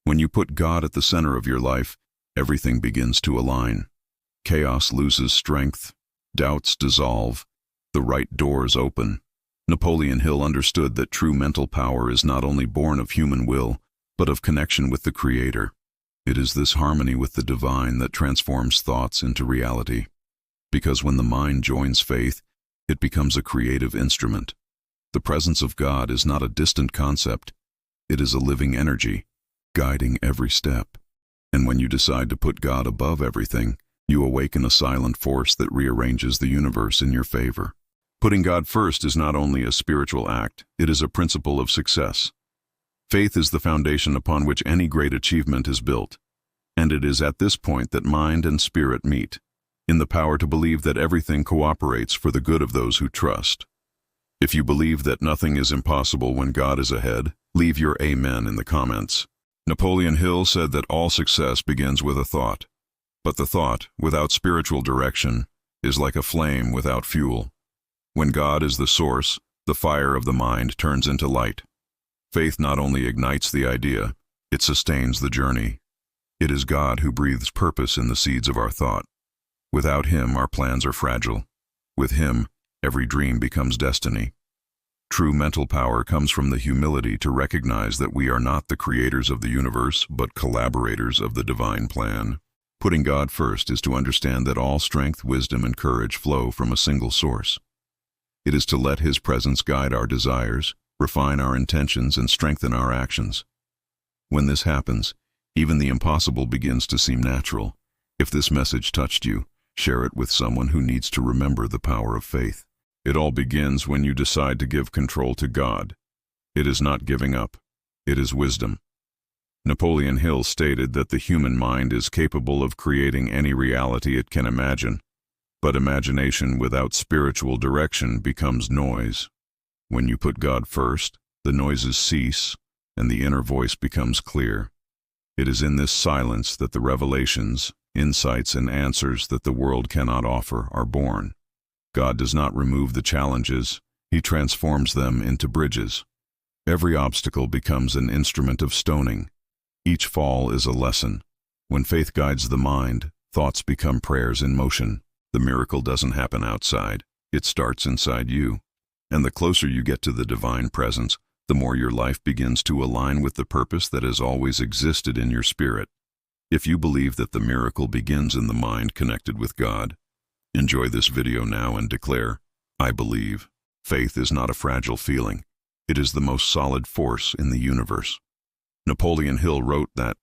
When you put God at the center of your life, everything begins to align. Chaos loses strength, doubts dissolve, the right doors open. Napoleon Hill understood that true mental power is not only born of human will, but of connection with the Creator. It is this harmony with the divine that transforms thoughts into reality. Because when the mind joins faith, it becomes a creative instrument. The presence of God is not a distant concept. It is a living energy, guiding every step. And when you decide to put God above everything, you awaken a silent force that rearranges the universe in your favor. Putting God first is not only a spiritual act, it is a principle of success. Faith is the foundation upon which any great achievement is built. And it is at this point that mind and spirit meet, in the power to believe that everything cooperates for the good of those who trust. If you believe that nothing is impossible when God is ahead, leave your amen in the comments. Napoleon Hill said that all success begins with a thought. But the thought, without spiritual direction, is like a flame without fuel. When God is the source, the fire of the mind turns into light. Faith not only ignites the idea, it sustains the journey. It is God who breathes purpose in the seeds of our thought. Without Him, our plans are fragile. With Him, every dream becomes destiny. True mental power comes from the humility to recognize that we are not the creators of the universe, but collaborators of the divine plan. Putting God first is to understand that all strength, wisdom, and courage flow from a single source. It is to let His presence guide our desires, refine our intentions, and strengthen our actions. When this happens, even the impossible begins to seem natural. If this message touched you, share it with someone who needs to remember the power of faith. It all begins when you decide to give control to God. It is not giving up. It is wisdom. Napoleon Hill stated that the human mind is capable of creating any reality it can imagine. But imagination without spiritual direction becomes noise. When you put God first, the noises cease, and the inner voice becomes clear. It is in this silence that the revelations, insights, and answers that the world cannot offer are born. God does not remove the challenges, He transforms them into bridges. Every obstacle becomes an instrument of stoning. Each fall is a lesson. When faith guides the mind, thoughts become prayers in motion. The miracle doesn't happen outside, it starts inside you. And the closer you get to the divine presence, the more your life begins to align with the purpose that has always existed in your spirit. If you believe that the miracle begins in the mind connected with God, enjoy this video now and declare, I believe. Faith is not a fragile feeling. It is the most solid force in the universe. Napoleon Hill wrote that,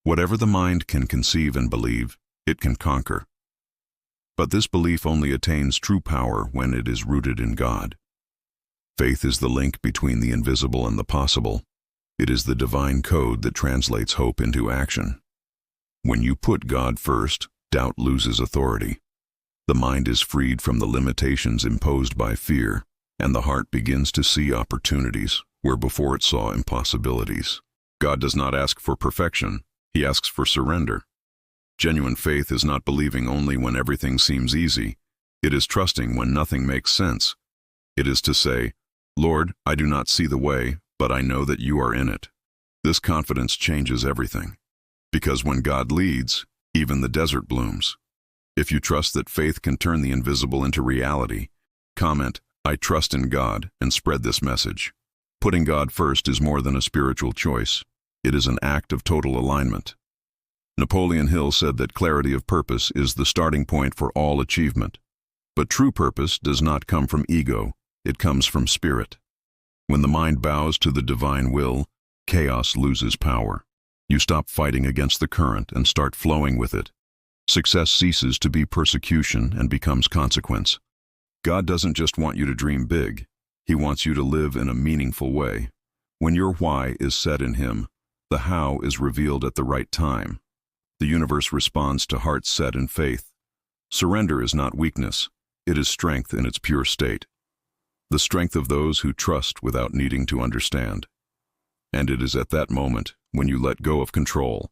whatever the mind can conceive and believe, it can conquer. But this belief only attains true power when it is rooted in God. Faith is the link between the invisible and the possible. It is the divine code that translates hope into action. When you put God first, doubt loses authority. The mind is freed from the limitations imposed by fear, and the heart begins to see opportunities where before it saw impossibilities. God does not ask for perfection, He asks for surrender. Genuine faith is not believing only when everything seems easy. It is trusting when nothing makes sense. It is to say, Lord, I do not see the way, but I know that you are in it. This confidence changes everything. Because when God leads, even the desert blooms. If you trust that faith can turn the invisible into reality, comment, I trust in God, and spread this message. Putting God first is more than a spiritual choice. It is an act of total alignment. Napoleon Hill said that clarity of purpose is the starting point for all achievement. But true purpose does not come from ego, it comes from spirit. When the mind bows to the divine will, chaos loses power. You stop fighting against the current and start flowing with it. Success ceases to be persecution and becomes consequence. God doesn't just want you to dream big, He wants you to live in a meaningful way. When your why is set in Him, the how is revealed at the right time. The universe responds to hearts set in faith. Surrender is not weakness, it is strength in its pure state. The strength of those who trust without needing to understand. And it is at that moment, when you let go of control,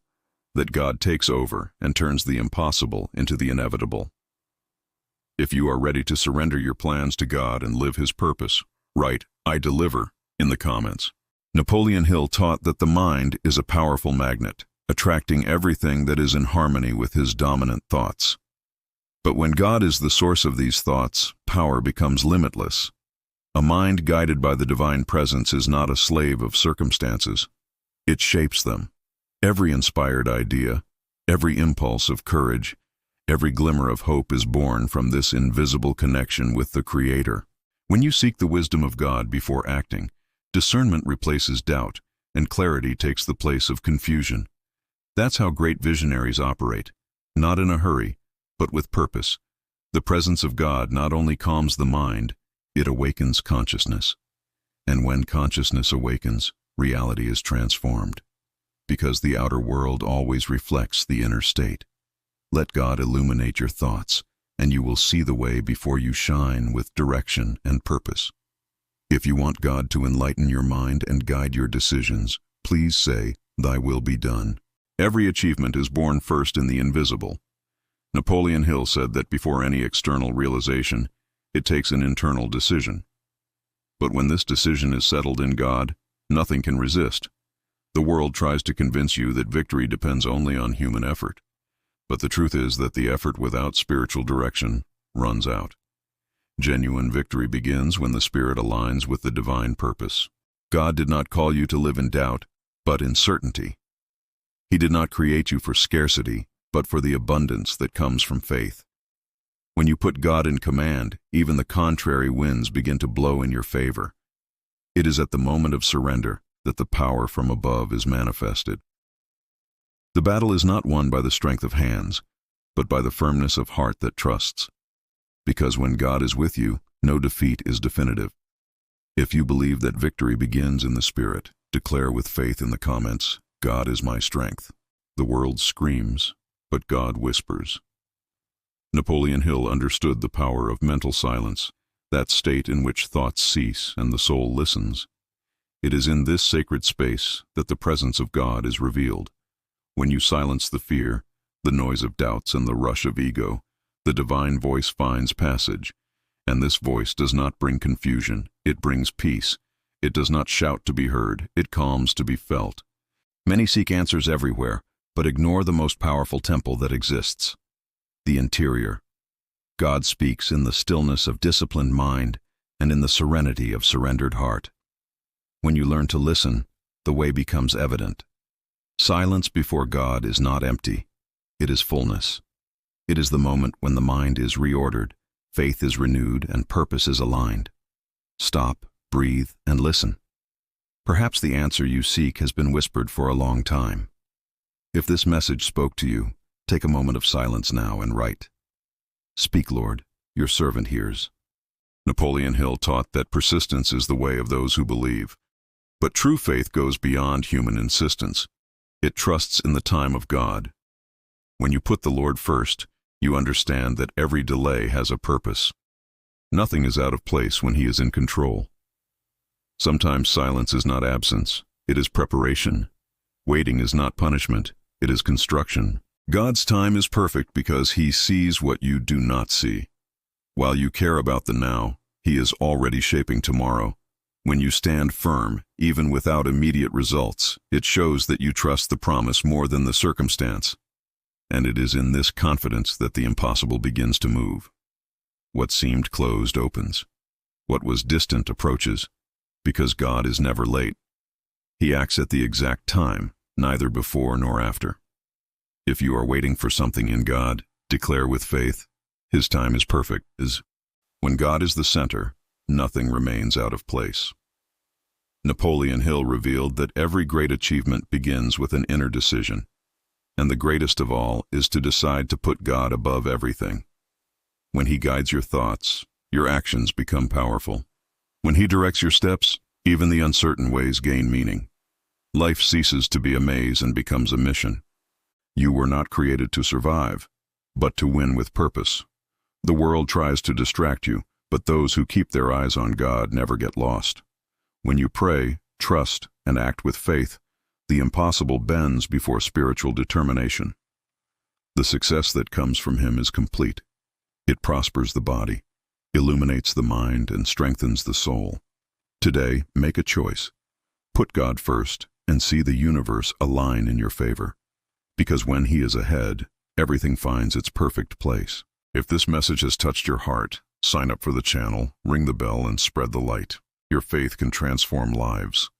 that God takes over and turns the impossible into the inevitable. If you are ready to surrender your plans to God and live His purpose, write, I deliver, in the comments. Napoleon Hill taught that the mind is a powerful magnet, attracting everything that is in harmony with his dominant thoughts. But when God is the source of these thoughts, power becomes limitless. A mind guided by the divine presence is not a slave of circumstances. It shapes them. Every inspired idea, every impulse of courage, every glimmer of hope is born from this invisible connection with the Creator. When you seek the wisdom of God before acting, discernment replaces doubt, and clarity takes the place of confusion. That's how great visionaries operate, not in a hurry, but with purpose. The presence of God not only calms the mind, it awakens consciousness. And when consciousness awakens, reality is transformed, because the outer world always reflects the inner state. Let God illuminate your thoughts, and you will see the way before you shine with direction and purpose. If you want God to enlighten your mind and guide your decisions, please say, "Thy will be done." Every achievement is born first in the invisible. Napoleon Hill said that before any external realization, it takes an internal decision. But when this decision is settled in God, nothing can resist. The world tries to convince you that victory depends only on human effort. But the truth is that the effort without spiritual direction runs out. Genuine victory begins when the spirit aligns with the divine purpose. God did not call you to live in doubt, but in certainty. He did not create you for scarcity, but for the abundance that comes from faith. When you put God in command, even the contrary winds begin to blow in your favor. It is at the moment of surrender that the power from above is manifested. The battle is not won by the strength of hands, but by the firmness of heart that trusts. Because when God is with you, no defeat is definitive. If you believe that victory begins in the Spirit, declare with faith in the comments, "God is my strength." The world screams, but God whispers. Napoleon Hill understood the power of mental silence, that state in which thoughts cease and the soul listens. It is in this sacred space that the presence of God is revealed. When you silence the fear, the noise of doubts and the rush of ego, the divine voice finds passage. And this voice does not bring confusion, it brings peace. It does not shout to be heard, it calms to be felt. Many seek answers everywhere, but ignore the most powerful temple that exists. The interior. God speaks in the stillness of disciplined mind and in the serenity of surrendered heart. When you learn to listen, the way becomes evident. Silence before God is not empty, it is fullness. It is the moment when the mind is reordered, faith is renewed, and purpose is aligned. Stop, breathe, and listen. Perhaps the answer you seek has been whispered for a long time. If this message spoke to you, take a moment of silence now and write, "Speak, Lord, your servant hears." Napoleon Hill taught that persistence is the way of those who believe. But true faith goes beyond human insistence. It trusts in the time of God. When you put the Lord first, you understand that every delay has a purpose. Nothing is out of place when He is in control. Sometimes silence is not absence, it is preparation. Waiting is not punishment, it is construction. God's time is perfect because He sees what you do not see. While you care about the now, He is already shaping tomorrow. When you stand firm, even without immediate results, it shows that you trust the promise more than the circumstance. And it is in this confidence that the impossible begins to move. What seemed closed opens. What was distant approaches, because God is never late. He acts at the exact time, neither before nor after. If you are waiting for something in God, declare with faith, His time is perfect. When God is the center, nothing remains out of place. Napoleon Hill revealed that every great achievement begins with an inner decision, and the greatest of all is to decide to put God above everything. When He guides your thoughts, your actions become powerful. When He directs your steps, even the uncertain ways gain meaning. Life ceases to be a maze and becomes a mission. You were not created to survive, but to win with purpose. The world tries to distract you, but those who keep their eyes on God never get lost. When you pray, trust, and act with faith, the impossible bends before spiritual determination. The success that comes from Him is complete. It prospers the body, illuminates the mind, and strengthens the soul. Today, make a choice. Put God first and see the universe align in your favor. Because when He is ahead, everything finds its perfect place. If this message has touched your heart, sign up for the channel, ring the bell, and spread the light. Your faith can transform lives.